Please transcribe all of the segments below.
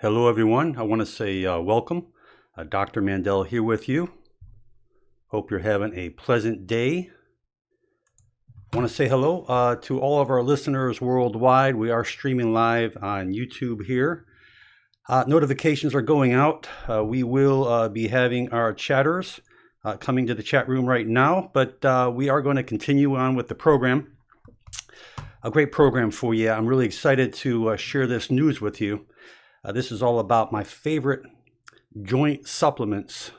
Hello, everyone. I want to say welcome. Dr. Mandell here with you. Hope you're having a pleasant day. I want to say hello to all of our listeners worldwide. We are streaming live on YouTube here. Notifications are going out. We will be having our chatters coming to the chat room right now, but we are going to continue on with the program. A great program for you. I'm really excited to share this news with you. This is all about my favorite joint supplements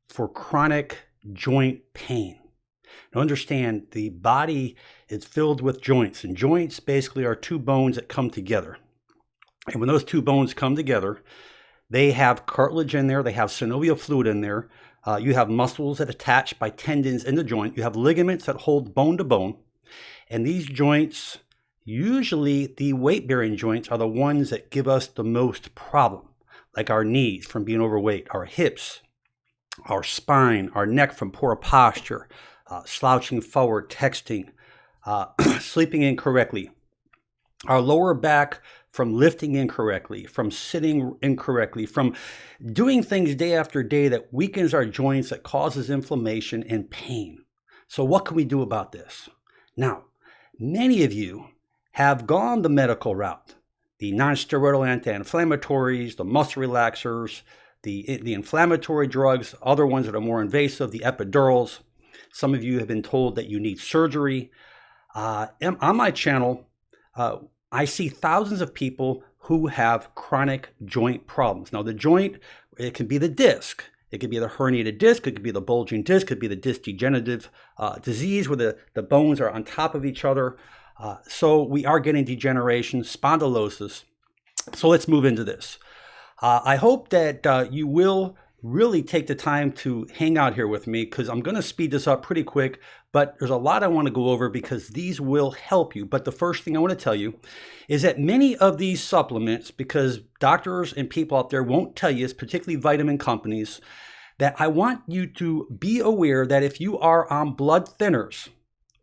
for chronic joint pain. Now understand, the body is filled with joints, and joints basically are two bones that come together. And when those two bones come together, they have cartilage in there, they have synovial fluid in there, you have muscles that attach by tendons in the joint, you have ligaments that hold bone to bone, and these joints, usually the weight-bearing joints, are the ones that give us the most problem, like our knees from being overweight, our hips, our spine, our neck from poor posture, slouching forward, texting, sleeping incorrectly, our lower back from lifting incorrectly, from sitting incorrectly, from doing things day after day that weakens our joints, that causes inflammation and pain. So what can we do about this? Now, many of you have gone the medical route, the non-steroidal anti-inflammatories, the muscle relaxers, the inflammatory drugs, other ones that are more invasive, the epidurals. Some of you have been told that you need surgery. On my channel, I see thousands of people who have chronic joint problems. Now, the joint, it can be the disc. It could be the herniated disc. It could be the bulging disc. It could be the disc degenerative disease where the bones are on top of each other. So we are getting degeneration, spondylosis. So let's move into this. I hope that you will really take the time to hang out here with me, because I'm going to speed this up pretty quick, but there's a lot I want to go over because these will help you. But the first thing I want to tell you is that many of these supplements, because doctors and people out there won't tell you, particularly vitamin companies, that I want you to be aware that if you are on blood thinners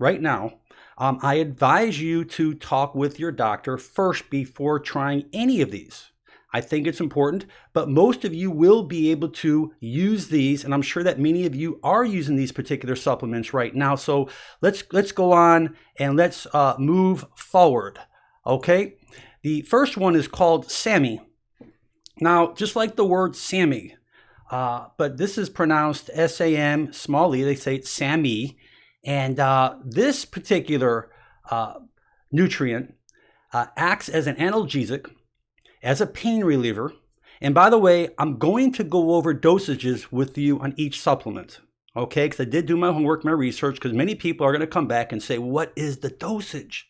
right now, I advise you to talk with your doctor first before trying any of these. I think it's important, but most of you will be able to use these, and I'm sure that many of you are using these particular supplements right now. So let's go on and let's move forward. Okay, the first one is called Sammy. Now, just like the word Sammy, but this is pronounced S-A-M, small e. They say it's Sammy, and this particular nutrient acts as an analgesic, as a pain reliever. And by the way, I'm going to go over dosages with you on each supplement, okay? Because I did do my homework, my research, because many people are going to come back and say, what is the dosage?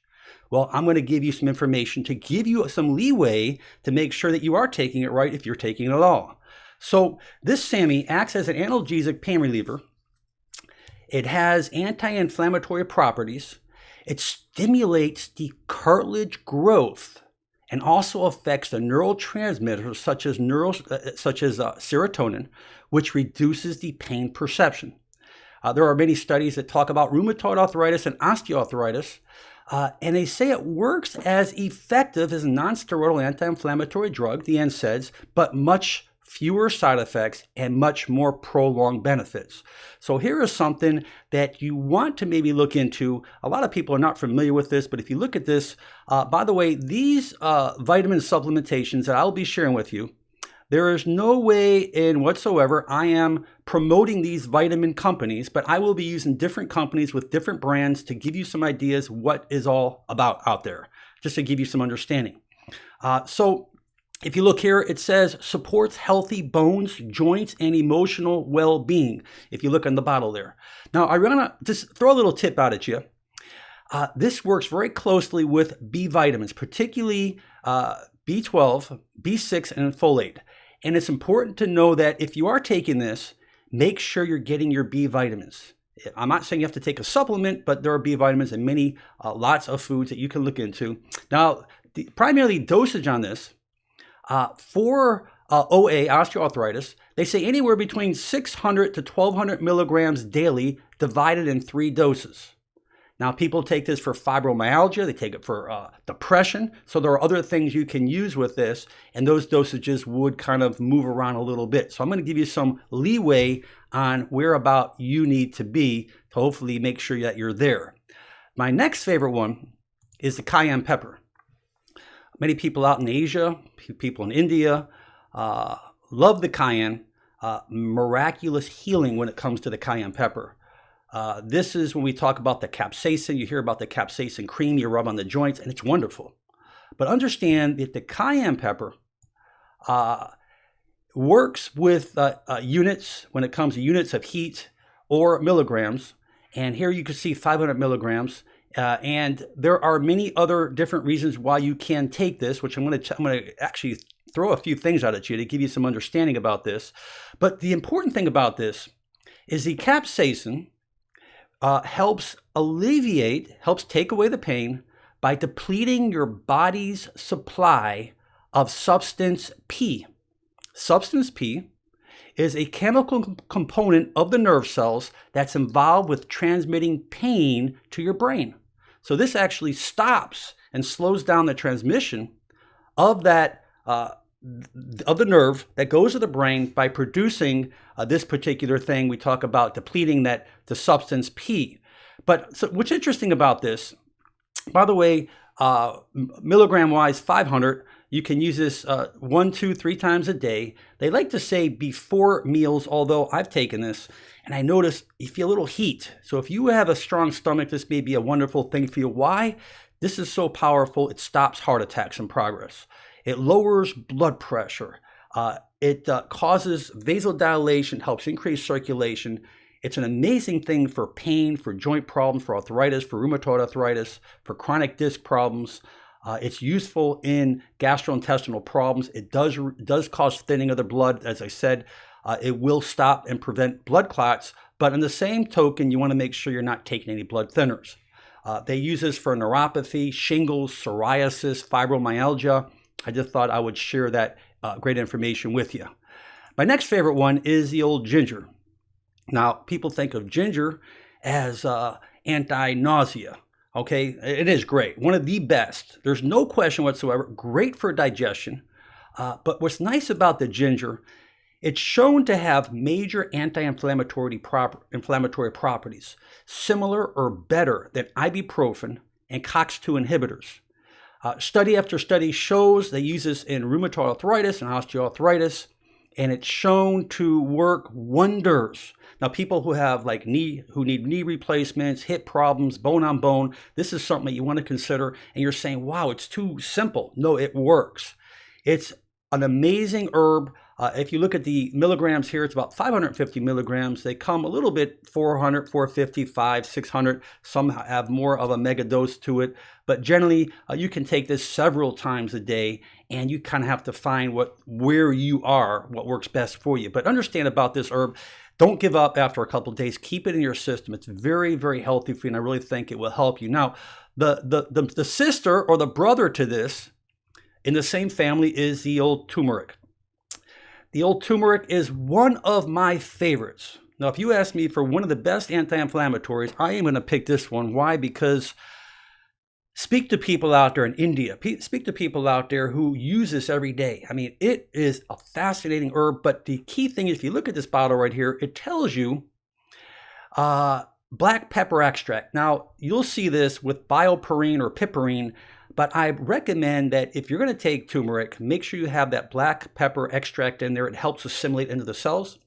Well, I'm going to give you some information to give you some leeway to make sure that you are taking it right if you're taking it at all. So this Sammy acts as an analgesic pain reliever. It has anti-inflammatory properties. It stimulates the cartilage growth and also affects the neurotransmitters such as serotonin, which reduces the pain perception. There are many studies that talk about rheumatoid arthritis and osteoarthritis, and they say it works as effective as a non-steroidal anti-inflammatory drug, the NSAIDs, but much fewer side effects and much more prolonged benefits. So here is something that you want to maybe look into. A lot of people are not familiar with this, but if you look at this, by the way, these vitamin supplementations that I'll be sharing with you, there is no way in whatsoever I am promoting these vitamin companies, but I will be using different companies with different brands to give you some ideas what is all about out there, just to give you some understanding. So if you look here, it says supports healthy bones, joints, and emotional well-being. If you look on the bottle there. Now, I want to just throw a little tip out at you. This works very closely with B vitamins, particularly B12, B6, and folate. And it's important to know that if you are taking this, make sure you're getting your B vitamins. I'm not saying you have to take a supplement, but there are B vitamins in many, lots of foods that you can look into. Now, the primarily dosage on this, for OA, osteoarthritis, they say anywhere between 600 to 1200 milligrams daily divided in 3 doses. Now, people take this for fibromyalgia, they take it for depression. So there are other things you can use with this, and those dosages would kind of move around a little bit. So I'm going to give you some leeway on where about you need to be to hopefully make sure that you're there. My next favorite one is the cayenne pepper. Many people out in Asia, people in India, love the cayenne. Miraculous healing when it comes to the cayenne pepper. This is when we talk about the capsaicin. You hear about the capsaicin cream you rub on the joints, and it's wonderful. But understand that the cayenne pepper works with units when it comes to units of heat or milligrams. And here you can see 500 milligrams. And there are many other different reasons why you can take this, which I'm going to actually throw a few things out at you to give you some understanding about this. But the important thing about this is the capsaicin helps take away the pain by depleting your body's supply of substance P. Substance P is a chemical component of the nerve cells that's involved with transmitting pain to your brain. So this actually stops and slows down the transmission of that of the nerve that goes to the brain by producing this particular thing. We talk about depleting the substance P. But so what's interesting about this, by the way, milligram wise 500, you can use this 1, 2, 3 times a day. They like to say before meals, although I've taken this and I notice you feel a little heat. So if you have a strong stomach, this may be a wonderful thing for you. Why? This is so powerful. It stops heart attacks in progress. It lowers blood pressure. It causes vasodilation, helps increase circulation. It's an amazing thing for pain, for joint problems, for arthritis, for rheumatoid arthritis, for chronic disc problems. It's useful in gastrointestinal problems. It does cause thinning of the blood. As I said, it will stop and prevent blood clots. But in the same token, you want to make sure you're not taking any blood thinners. They use this for neuropathy, shingles, psoriasis, fibromyalgia. I just thought I would share that great information with you. My next favorite one is the old ginger. Now, people think of ginger as anti-nausea. Okay, it is great. One of the best. There's no question whatsoever. Great for digestion. But what's nice about the ginger, it's shown to have major anti-inflammatory properties, similar or better than ibuprofen and COX-2 inhibitors. Study after study shows they use this in rheumatoid arthritis and osteoarthritis, and it's shown to work wonders. Now, people who have who need knee replacements, hip problems, bone on bone, this is something that you want to consider. And you're saying, wow, it's too simple. No, it works. It's an amazing herb. If you look at the milligrams here, it's about 550 milligrams. They come a little bit 400, 450, 500, 600. Some have more of a mega dose to it. But generally, you can take this several times a day, and you kind of have to find where you are, what works best for you. But understand about this herb, don't give up after a couple of days. Keep it in your system. It's very, very healthy for you, and I really think it will help you. Now, the sister or the brother to this in the same family is the old turmeric. The old turmeric is one of my favorites. Now, if you ask me for one of the best anti-inflammatories, I am going to pick this one. Why? Because speak to people out there in India. Speak to people out there who use this every day. I mean, it is a fascinating herb, but the key thing is if you look at this bottle right here, it tells you black pepper extract. Now, you'll see this with bioperine or piperine, but I recommend that if you're going to take turmeric, make sure you have that black pepper extract in there. It helps assimilate into the cells.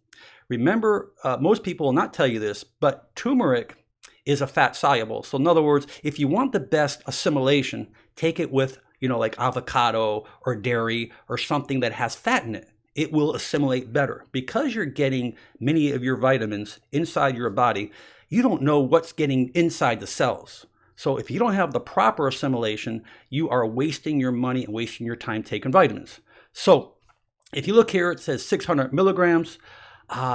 Remember, most people will not tell you this, but turmeric is a fat soluble. So in other words, if you want the best assimilation, take it with, like avocado or dairy or something that has fat in it. It will assimilate better. Because you're getting many of your vitamins inside your body, you don't know what's getting inside the cells. So if you don't have the proper assimilation, you are wasting your money and wasting your time taking vitamins. So if you look here, it says 600 milligrams.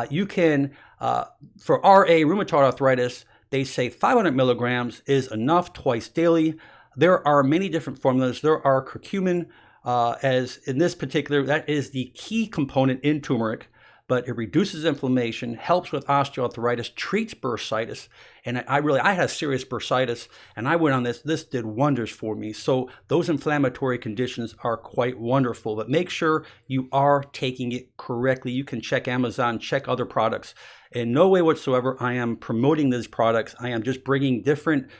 You can, for RA, rheumatoid arthritis, they say 500 milligrams is enough twice daily. There are many different formulas. There are curcumin, as in this particular, that is the key component in turmeric. but it reduces inflammation, helps with osteoarthritis, treats bursitis. And I had serious bursitis, and I went on this. This did wonders for me. So those inflammatory conditions are quite wonderful, but make sure you are taking it correctly. You can check Amazon, check other products. In no way whatsoever I am promoting these products. I am just bringing different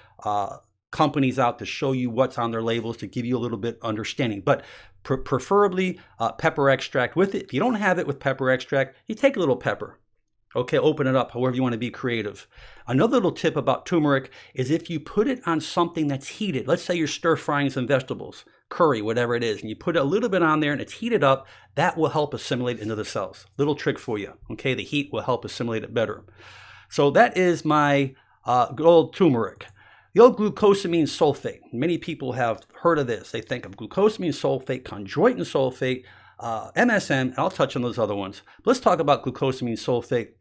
companies out to show you what's on their labels to give you a little bit understanding. But preferably pepper extract with it. If you don't have it with pepper extract, you take a little pepper. Okay, open it up, however you want to be creative. Another little tip about turmeric is if you put it on something that's heated, let's say you're stir frying some vegetables, curry, whatever it is, and you put a little bit on there and it's heated up, that will help assimilate into the cells. Little trick for you, okay? The heat will help assimilate it better. So that is my good old turmeric. The old glucosamine sulfate. Many people have heard of this. They think of glucosamine sulfate, chondroitin sulfate, MSM, and I'll touch on those other ones. But let's talk about glucosamine sulfate.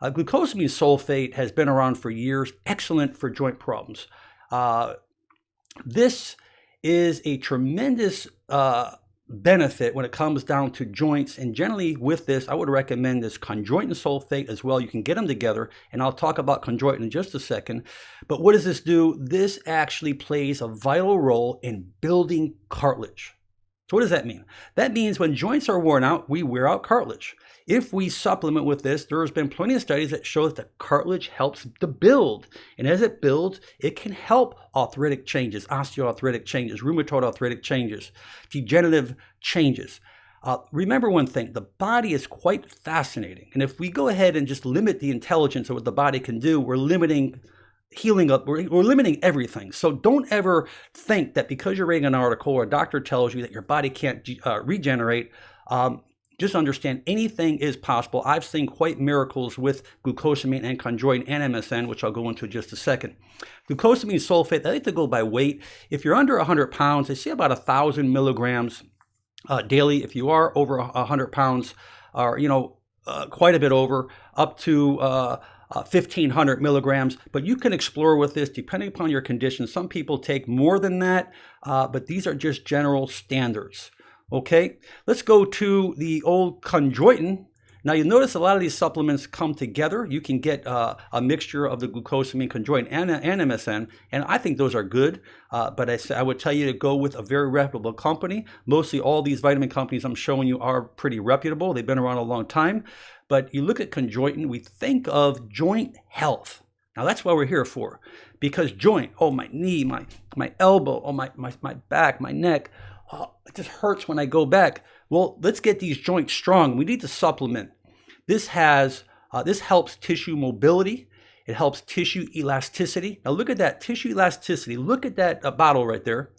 Glucosamine sulfate has been around for years, excellent for joint problems. This is a tremendous benefit when it comes down to joints, and generally with this I would recommend this chondroitin sulfate as well. You can get them together, and I'll talk about chondroitin in just a second. But what does this do? This actually plays a vital role in building cartilage. So what does that mean? That means when joints are worn out, we wear out cartilage. If we supplement with this, there's been plenty of studies that show that the cartilage helps to build. And as it builds, it can help arthritic changes, osteoarthritic changes, rheumatoid arthritic changes, degenerative changes. Remember one thing, the body is quite fascinating. And if we go ahead and just limit the intelligence of what the body can do, we're limiting healing up, we're limiting everything. So don't ever think that because you're reading an article or a doctor tells you that your body can't regenerate. Just understand anything is possible. I've seen quite miracles with glucosamine and chondroitin and MSM, which I'll go into in just a second. Glucosamine sulfate, they like to go by weight. If you're under 100 pounds, they say about 1,000 milligrams daily. If you are over 100 pounds, or quite a bit over, up to 1,500 milligrams. But you can explore with this depending upon your condition. Some people take more than that, but these are just general standards. Okay, let's go to the old chondroitin. Now you'll notice a lot of these supplements come together. You can get a mixture of the glucosamine, chondroitin, and MSM, and I think those are good. But I would tell you to go with a very reputable company. Mostly all these vitamin companies I'm showing you are pretty reputable. They've been around a long time. But you look at chondroitin, we think of joint health. Now that's what we're here for, because joint, oh, my knee, my elbow, oh, my back, my neck, oh, it just hurts when I go back. Well, let's get these joints strong. We need to supplement. This helps tissue mobility. It helps tissue elasticity. Now look at that tissue elasticity. Look at that bottle right there.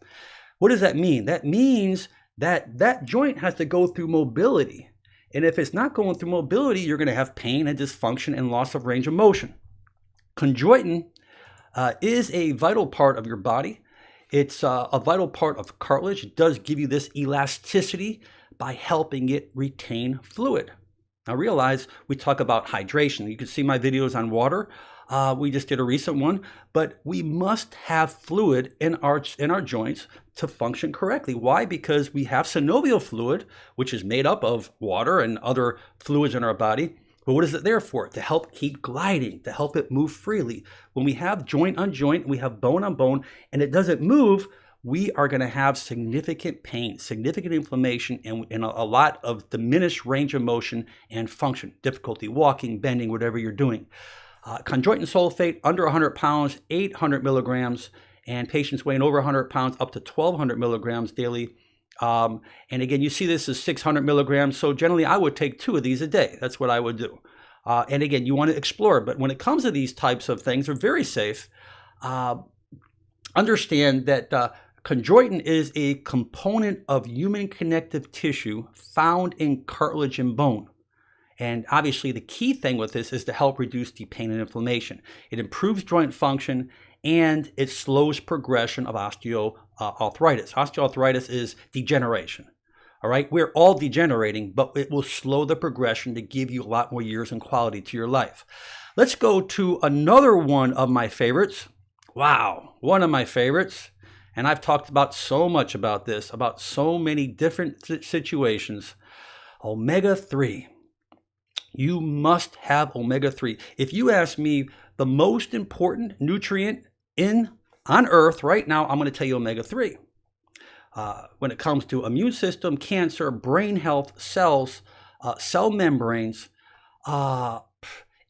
What does that mean? That means that that joint has to go through mobility. And if it's not going through mobility, you're going to have pain and dysfunction and loss of range of motion. Chondroitin is a vital part of your body. It's a vital part of cartilage. It does give you this elasticity by helping it retain fluid. Now realize we talk about hydration. You can see my videos on water. We just did a recent one, but we must have fluid in our joints to function correctly. Why? Because we have synovial fluid, which is made up of water and other fluids in our body. But what is it there for? To help keep gliding, to help it move freely. When we have joint on joint, we have bone on bone, and it doesn't move, we are going to have significant pain, significant inflammation, and a lot of diminished range of motion and function, difficulty walking, bending, whatever you're doing. Chondroitin sulfate, under 100 pounds, 800 milligrams, and patients weighing over 100 pounds, up to 1,200 milligrams daily. And again, you see this is 600 milligrams, so generally I would take 2 of these a day. That's what I would do. And again, you want to explore, but when it comes to these types of things, they're very safe. Understand that chondroitin is a component of human connective tissue found in cartilage and bone. And obviously the key thing with this is to help reduce the pain and inflammation. It improves joint function, and it slows progression of osteoarthritis. Osteoarthritis is degeneration. All right, we're all degenerating, but it will slow the progression to give you a lot more years and quality to your life. Let's go to another one of my favorites. Wow, one of my favorites. And I've talked about so much about this, about so many different situations. Omega-3. You must have omega-3. If you ask me the most important nutrient on earth right now, I'm going to tell you omega-3. When it comes to immune system, cancer, brain health, cells, cell membranes,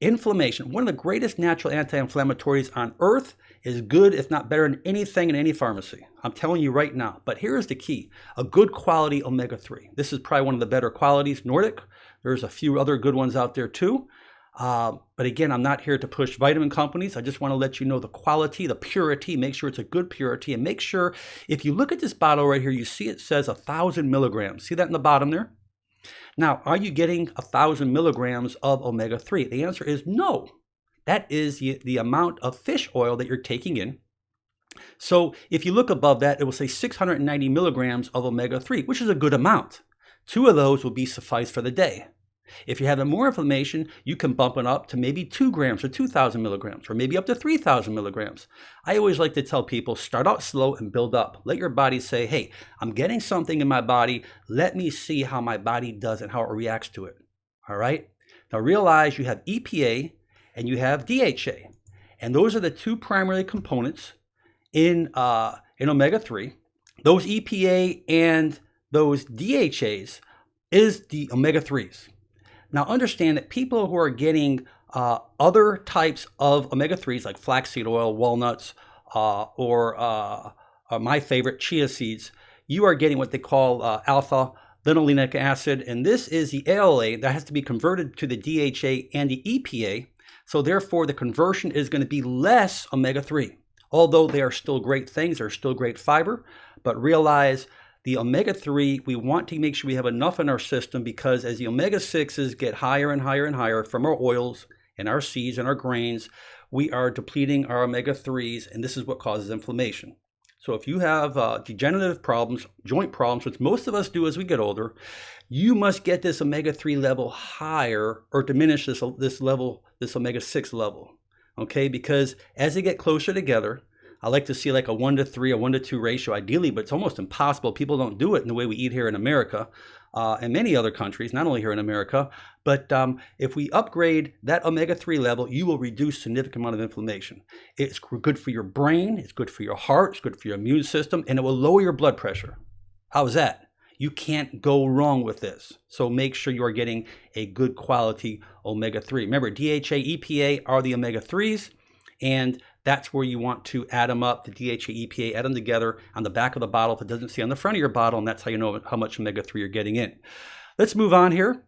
inflammation. One of the greatest natural anti-inflammatories on earth is good, if not better than anything in any pharmacy. I'm telling you right now. But here is the key. A good quality omega-3. This is probably one of the better qualities. Nordic. There's a few other good ones out there too. But again, I'm not here to push vitamin companies. I just want to let you know the quality, the purity, make sure it's a good purity, and make sure if you look at this bottle right here, you see it says 1,000 milligrams. See that in the bottom there? Now, are you getting 1,000 milligrams of omega-3? The answer is no. That is the amount of fish oil that you're taking in. So if you look above that, it will say 690 milligrams of omega-3, which is a good amount. 2 of those will be suffice for the day. If you're having more inflammation, you can bump it up to maybe 2 grams or 2,000 milligrams, or maybe up to 3,000 milligrams. I always like to tell people, start out slow and build up. Let your body say, hey, I'm getting something in my body. Let me see how my body does and how it reacts to it. All right? Now realize you have EPA and you have DHA. And those are the 2 primary components in omega-3. Those EPA and those DHAs is the omega-3s. Now understand that people who are getting other types of omega-3s like flaxseed oil, walnuts, or my favorite, chia seeds, you are getting what they call alpha linolenic acid, and this is the ALA that has to be converted to the DHA and the EPA, so therefore the conversion is going to be less omega-3. Although they are still great things, they're still great fiber, but realize the omega-3, we want to make sure we have enough in our system, because as the omega-6s get higher and higher and higher from our oils and our seeds and our grains, we are depleting our omega-3s, and this is what causes inflammation. So if you have degenerative problems, joint problems, which most of us do as we get older, you must get this omega-3 level higher or diminish this omega-6 level, okay? Because as they get closer together, I like to see like a 1-to-3, a 1-to-2 ratio ideally, but it's almost impossible. People don't do it in the way we eat here in America and many other countries, not only here in America. But if we upgrade that omega-3 level, you will reduce a significant amount of inflammation. It's good for your brain, it's good for your heart, it's good for your immune system, and it will lower your blood pressure. How is that? You can't go wrong with this. So make sure you are getting a good quality omega-3. Remember, DHA, EPA are the omega-3s, and that's where you want to add them up, the DHA, EPA, add them together on the back of the bottle if it doesn't say on the front of your bottle, and that's how you know how much omega-3 you're getting in. Let's move on here.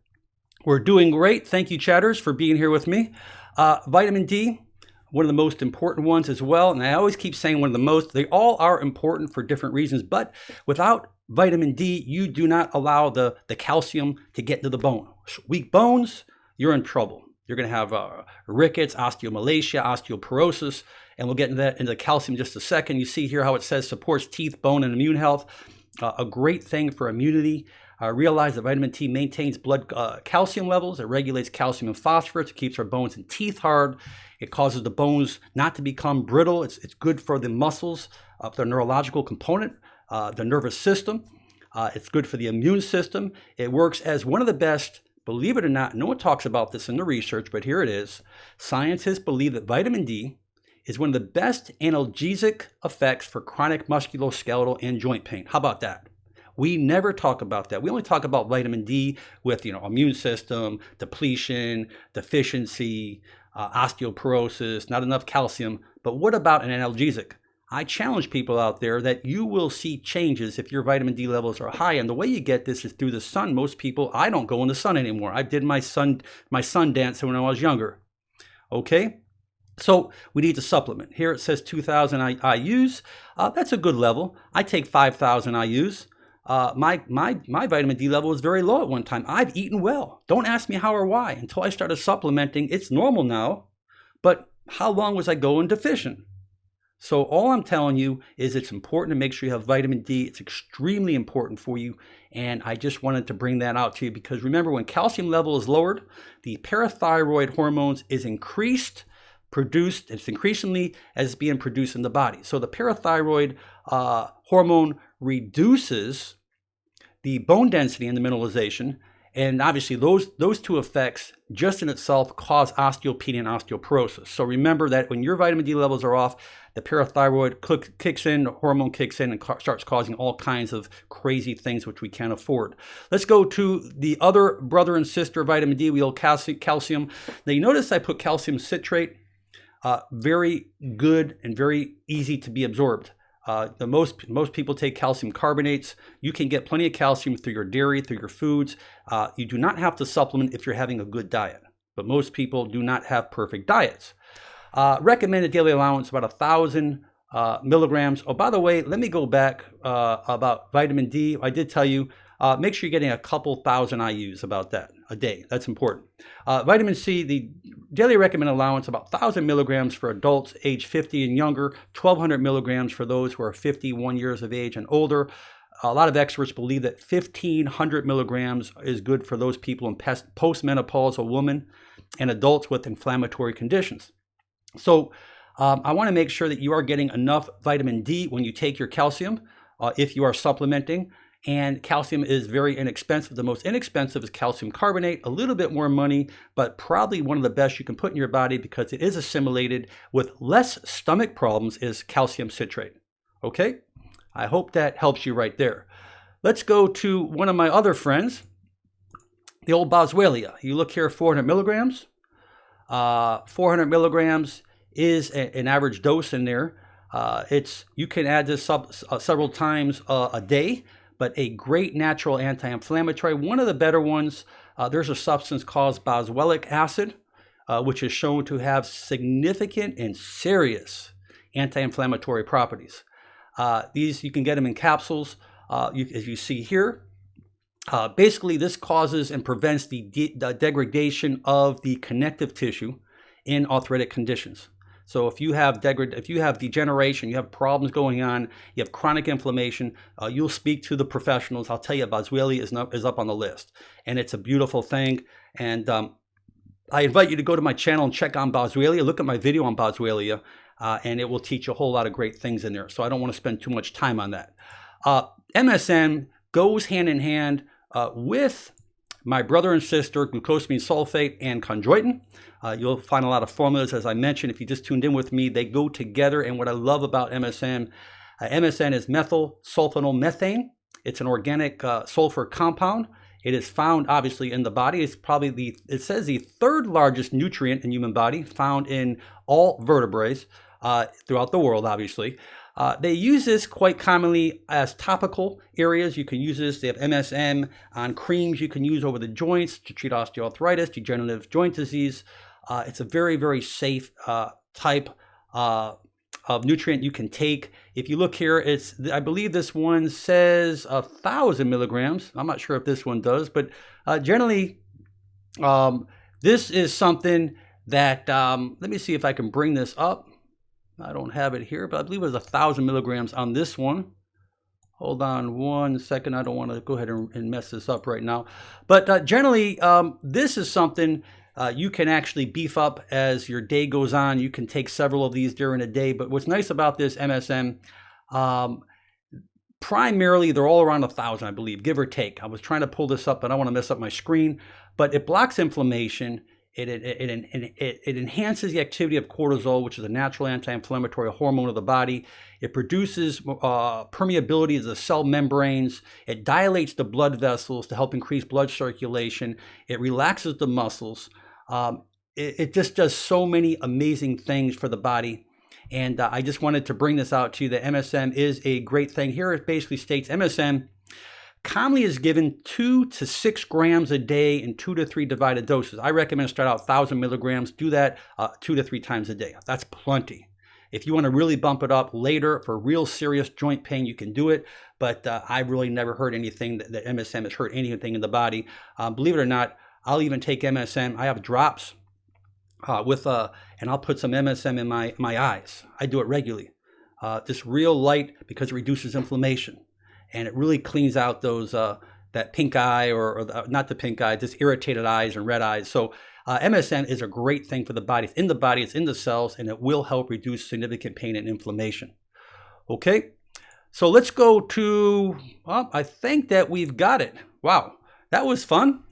We're doing great. Thank you, chatters, for being here with me. Vitamin D, one of the most important ones as well, and I always keep saying one of the most. They all are important for different reasons, but without vitamin D, you do not allow the calcium to get into the bone. Weak bones, you're in trouble. You're going to have rickets, osteomalacia, osteoporosis, and we'll get into the calcium in just a second. You see here how it says supports teeth, bone, and immune health. A great thing for immunity. Realize that vitamin T maintains blood calcium levels. It regulates calcium and phosphorus. It keeps our bones and teeth hard. It causes the bones not to become brittle. It's good for the muscles, the neurological component, the nervous system. It's good for the immune system. It works as one of the best. Believe it or not, no one talks about this in the research, but here it is. Scientists believe that vitamin D is one of the best analgesic effects for chronic musculoskeletal and joint pain. How about that? We never talk about that. We only talk about vitamin D with, immune system, depletion, deficiency, osteoporosis, not enough calcium. But what about an analgesic? I challenge people out there that you will see changes if your vitamin D levels are high. And the way you get this is through the sun. Most people, I don't go in the sun anymore. I did my sun dance when I was younger. Okay? So we need to supplement. Here it says 2,000 IUs. That's a good level. I take 5,000 IUs. My vitamin D level was very low at one time. I've eaten well. Don't ask me how or why. Until I started supplementing, it's normal now. But how long was I going deficient? So all I'm telling you is it's important to make sure you have vitamin D. It's extremely important for you. And I just wanted to bring that out to you because remember, when calcium level is lowered, the parathyroid hormones is produced, it's increasingly as being produced in the body. So the parathyroid hormone reduces the bone density and the mineralization, And obviously those two effects just in itself cause osteopenia and osteoporosis. So remember that when your vitamin D levels are off, the parathyroid kicks in, the hormone kicks in, and starts causing all kinds of crazy things which we can't afford. Let's go to the other brother and sister vitamin D, calcium. Now you notice I put calcium citrate. Very good and very easy to be absorbed. Most people take calcium carbonates. You can get plenty of calcium through your dairy, through your foods. You do not have to supplement if you're having a good diet, but most people do not have perfect diets. Recommended daily allowance about 1,000 milligrams. Oh, by the way, let me go back about vitamin D. I did tell you, make sure you're getting a couple thousand IUs about that a day. That's important. Vitamin C, the daily recommended allowance about 1,000 milligrams for adults age 50 and younger, 1,200 milligrams for those who are 51 years of age and older. A lot of experts believe that 1,500 milligrams is good for those people in postmenopausal women and adults with inflammatory conditions. So I want to make sure that you are getting enough vitamin D when you take your calcium if you are supplementing. And calcium is very inexpensive. The most inexpensive is calcium carbonate, a little bit more money, but probably one of the best you can put in your body because it is assimilated with less stomach problems is calcium citrate. Okay? I hope that helps you right there. Let's go to one of my other friends, the old boswellia. You look here, 400 milligrams. 400 milligrams is an average dose in there. You can add this several times a day, but a great natural anti-inflammatory. One of the better ones, there's a substance called boswellic acid, which is shown to have significant and serious anti-inflammatory properties. These, you can get them in capsules, as you see here. Basically, this causes and prevents the degradation of the connective tissue in arthritic conditions. So if you have degeneration, you have problems going on, you have chronic inflammation, you'll speak to the professionals. I'll tell you, boswellia is up on the list, and it's a beautiful thing. And I invite you to go to my channel and check on boswellia. Look at my video on boswellia, and it will teach you a whole lot of great things in there. So I don't want to spend too much time on that. MSM goes hand in hand with my brother and sister, glucosamine sulfate and chondroitin. You'll find a lot of formulas, as I mentioned. If you just tuned in with me, they go together. And what I love about MSM, MSM is methyl sulfonyl methane. It's an organic sulfur compound. It is found, obviously, in the body. It's probably it says the third largest nutrient in human body, found in all vertebrates throughout the world, obviously. They use this quite commonly as topical areas. You can use this. They have MSM on creams you can use over the joints to treat osteoarthritis, degenerative joint disease. It's a very, very safe type of nutrient you can take. If you look here, I believe this one says 1,000 milligrams. I'm not sure if this one does, but generally, this is something that, let me see if I can bring this up. I don't have it here, but I believe it was 1,000 milligrams on this one. Hold on one second. I don't want to go ahead and mess this up right now. But generally, this is something you can actually beef up as your day goes on. You can take several of these during a day. But what's nice about this MSM, primarily they're all around 1,000, I believe, give or take. I was trying to pull this up, but I don't want to mess up my screen. But it blocks inflammation. It enhances the activity of cortisol, which is a natural anti-inflammatory hormone of the body. It produces permeability of the cell membranes. It dilates the blood vessels to help increase blood circulation. It relaxes the muscles. It just does so many amazing things for the body. And I just wanted to bring this out to you that MSM is a great thing. Here it basically states MSM commonly is given 2 to 6 grams a day in 2 to 3 divided doses. I recommend start out 1,000 milligrams. Do that 2 to 3 times a day. That's plenty. If you want to really bump it up later for real serious joint pain, you can do it. But I've really never heard anything that MSM has hurt anything in the body. Believe it or not, I'll even take MSM. I have drops and I'll put some MSM in my eyes. I do it regularly. Just real light because it reduces inflammation. And it really cleans out those that pink eye or not the pink eye, just irritated eyes and red eyes. So MSM is a great thing for the body. It's in the body, it's in the cells, and it will help reduce significant pain and inflammation. Okay, so let's go to, well, I think that we've got it. Wow, that was fun.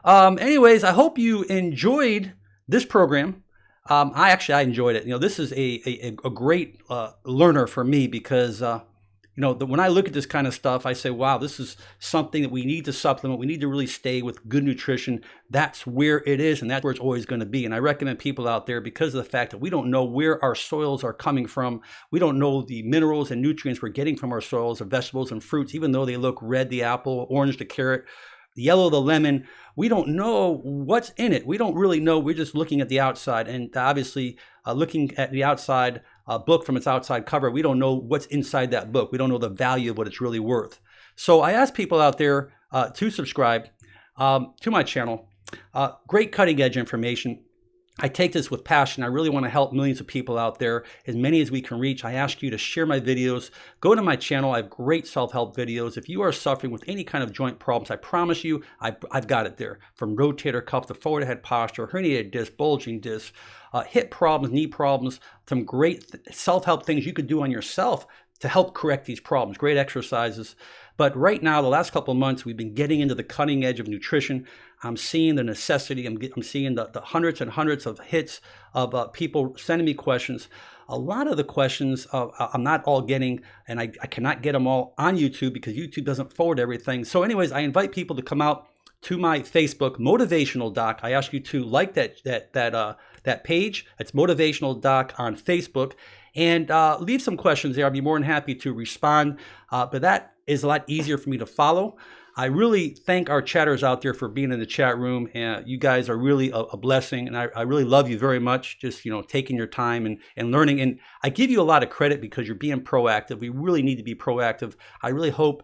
Anyways, I hope you enjoyed this program. I enjoyed it. This is a great learner for me because when I look at this kind of stuff, I say, wow, this is something that we need to supplement. We need to really stay with good nutrition. That's where it is, and that's where it's always going to be. And I recommend people out there, because of the fact that we don't know where our soils are coming from. We don't know the minerals and nutrients we're getting from our soils, of vegetables and fruits, even though they look red, the apple, orange, the carrot, yellow, the lemon. We don't know what's in it. We don't really know. We're just looking at the outside, and obviously looking at the outside book from its outside cover, we don't know what's inside that book. We don't know the value of what it's really worth. So I ask people out there to subscribe to my channel. Great cutting edge information. I take this with passion. I really want to help millions of people out there, as many as we can reach. I ask you to share my videos. Go to my channel. I have great self-help videos. If you are suffering with any kind of joint problems, I promise you, I've got it there. From rotator cuff to forward head posture, herniated disc, bulging disc, hip problems, knee problems, some great self-help things you could do on yourself to help correct these problems. Great exercises. But right now, the last couple of months, we've been getting into the cutting edge of nutrition. I'm seeing the necessity. I'm seeing the hundreds and hundreds of hits of people sending me questions. A lot of the questions I'm not all getting, and I cannot get them all on YouTube because YouTube doesn't forward everything. So anyways, I invite people to come out to my Facebook, Motivational Doc. I ask you to like that page. It's Motivational Doc on Facebook, and leave some questions there. I'll be more than happy to respond. But that is a lot easier for me to follow. I really thank our chatters out there for being in the chat room. You guys are really a blessing, and I really love you very much. Just taking your time and learning. And I give you a lot of credit because you're being proactive. We really need to be proactive. I really hope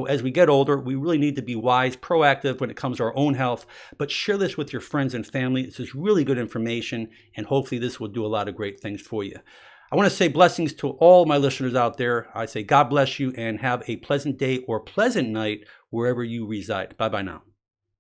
as we get older, we really need to be wise, proactive when it comes to our own health. But share this with your friends and family. This is really good information, and hopefully this will do a lot of great things for you. I want to say blessings to all my listeners out there. I say God bless you and have a pleasant day or pleasant night wherever you reside. Bye-bye now.